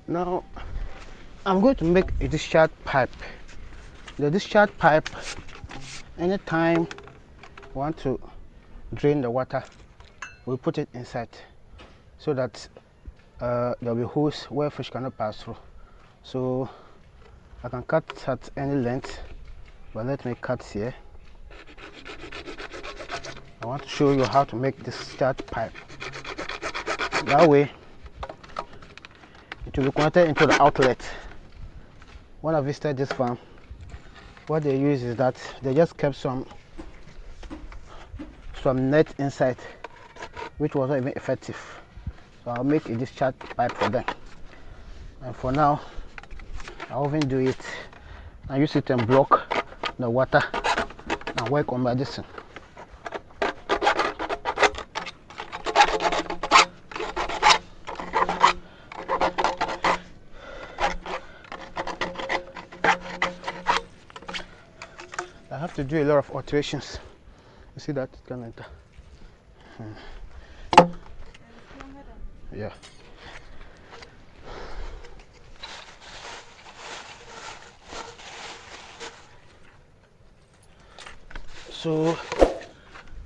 Now I'm going to make a discharge pipe. The discharge pipe, anytime we want to drain the water, we put it inside so that there'll be holes where fish cannot pass through. So I can cut at any length, but let me cut here. I want to show you how to make this discharge pipe. That way it will be connected into the outlet. When I visited this farm, what they use is that they just kept some net inside, which was not even effective. So I'll make a discharge pipe for them. And for now, I'll even do it and use it and block the water and work on my distance. I have to do a lot of alterations. You see that it can enter. Yeah. So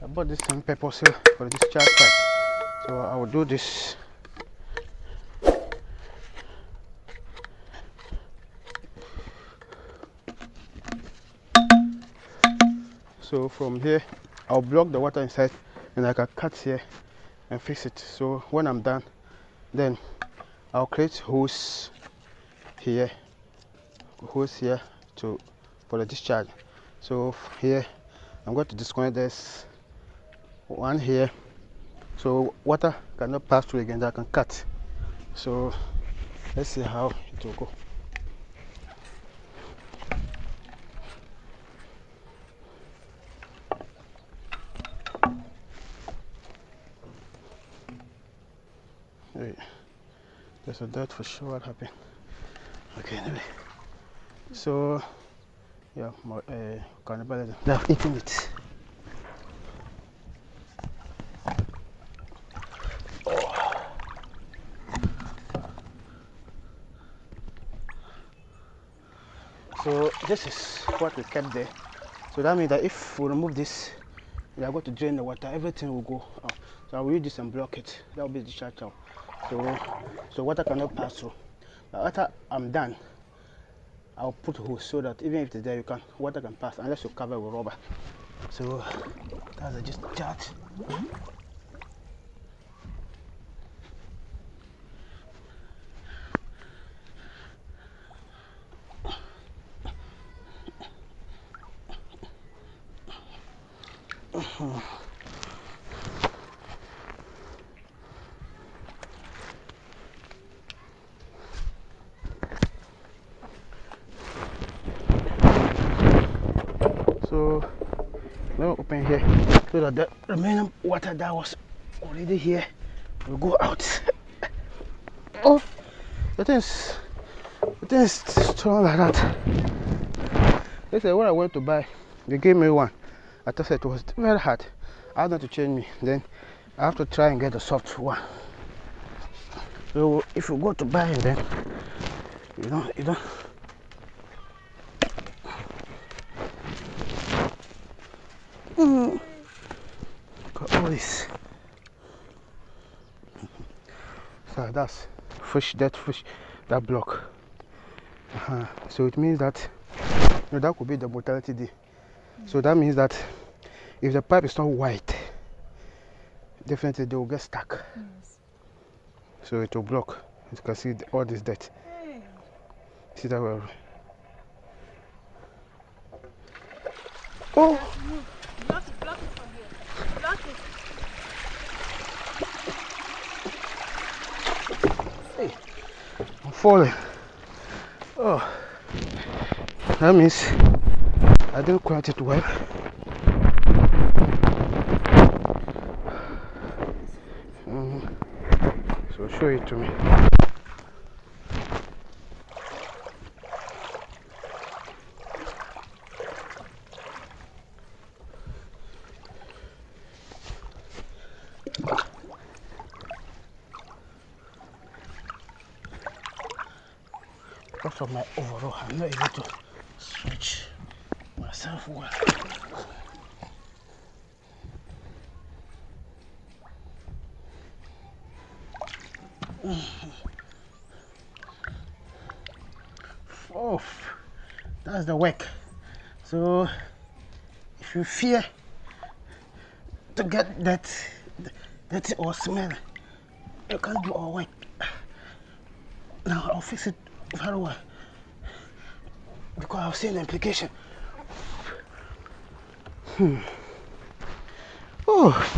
I bought this on purpose here for this discharge pipe. So I will do this. So from here, I'll block the water inside, and I can cut here and fix it. So when I'm done, then I'll create holes here for the discharge. So here I'm going to disconnect this one here, so water cannot pass through again. That I can cut. So let's see how it will go. There's a dirt for sure. What happened? Okay, anyway. So yeah, cannibalism. They're eating it. So this is what we kept there. So that means that if we remove this, we are going to drain the water. Everything will go out. So I will use this and block it. That will be the discharge out. So water cannot pass through. But after I'm done, I'll put hose so that even if it's there, water can pass unless you cover with rubber. So that's just discharge. So now open here so that the remaining water that was already here will go out. Oh, the thing is strong like that. They said when I went to buy, they gave me one. I thought it was very hard. I had to change me. Then I have to try and get a soft one. So if you go to buy it, then you don't. Got all this. So that's dead fish, that block. So it means that that could be the mortality day. So that means that if the pipe is not wide, definitely they will get stuck. Yes. So it will block. You can see all this dirt. Hey. See that well? Oh! Block it from here. Block it. Hey, I'm falling. Oh, that means I didn't quite it well. So show it to me. because of my overall, I'm not able to stretch myself well. Oh, that's the work. So if you fear to get that dirty or smell, you can't do our work. Now I'll fix it very well because I've seen the implication. Oh.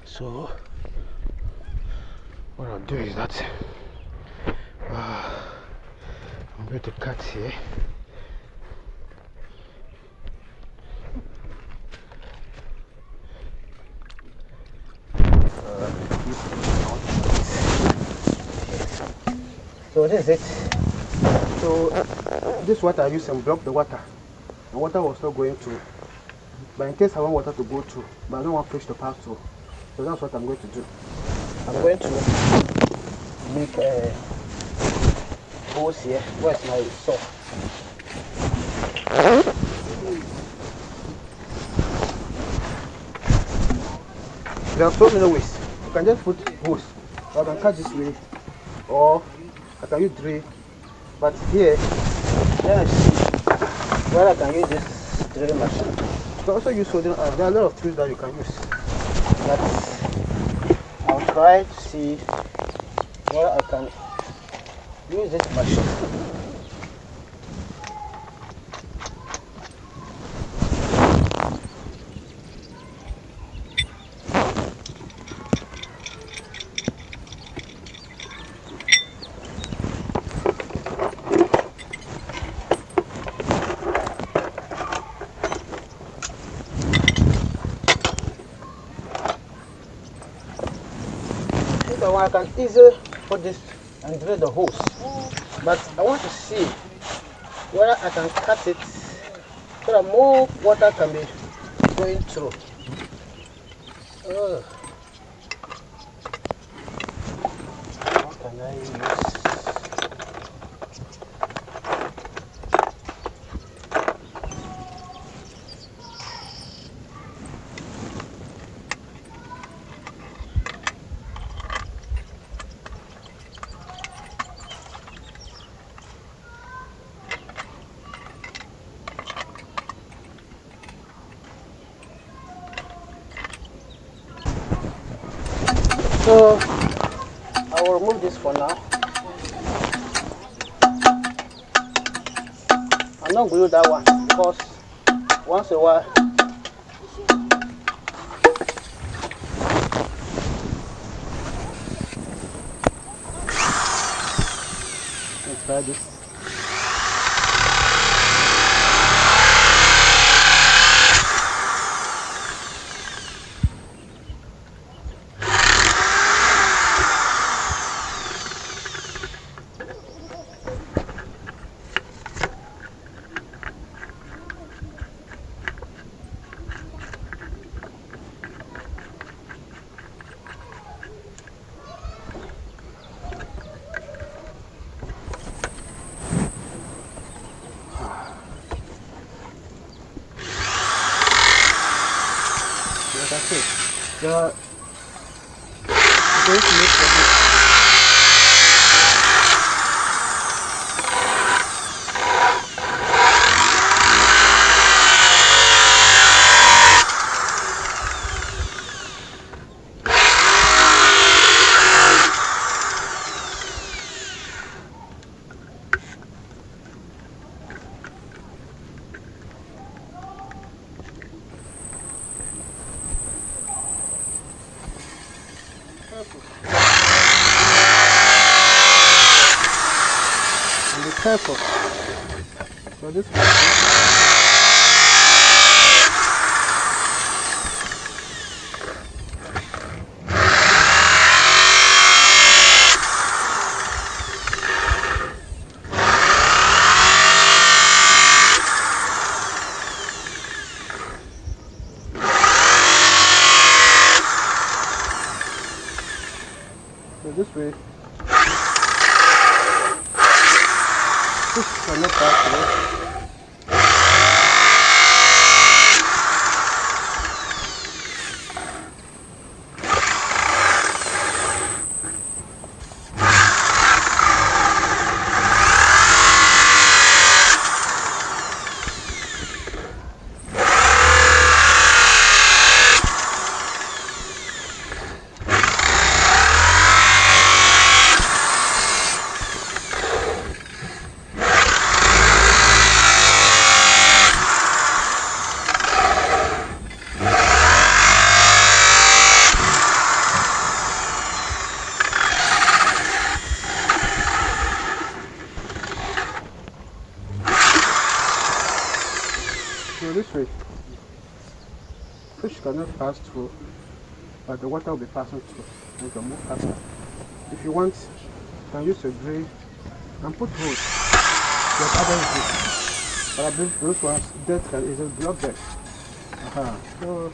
So what I'll do is that I'm going to cut here. So this is it. So this water I use and block the water. The water was not going through. But in case I want water to go through, but I don't want fish to pass through. So that's what I'm going to do. I'm going to make a hose here. Where's my saw? There are so many ways. You can just put hose. Or I can cut this way. Or I can use drill. But here, let us see where I can use this drilling machine. You can also use soldering iron. There are a lot of tools that you can use. But I'll try to see where I can use this machine. So I can easily put this and drill the hose, but I want to see whether I can cut it so that more water can be going through. What can I use? So I will remove this for now. I'm not glue that one because once in a while let's try this. That's it. Going to make the And be careful. So this way, fish cannot pass through. So this way, fish cannot pass through, but the water will be passing through. You can move faster. If you want, you can use a drill and put holes. There's other issues, but I believe those ones that can easily block them. So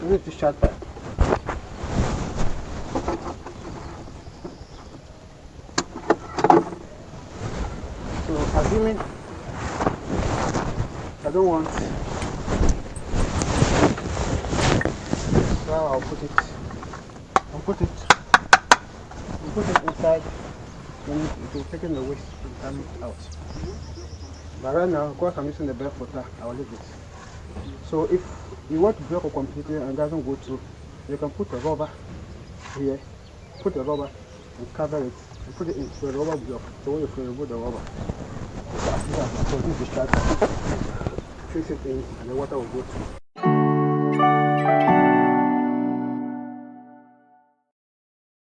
we need to shut that. So assuming I don't want, so I'll put it inside, then it will take in the waste and come out. But right now, because I'm using the barefoot, I will leave it. So if you want to block it completely and it doesn't go through, you can put a rubber here, put a rubber and cover it, and put it into a rubber block. So when you remove the rubber, so this is discharge. Fix it in and the water will go through.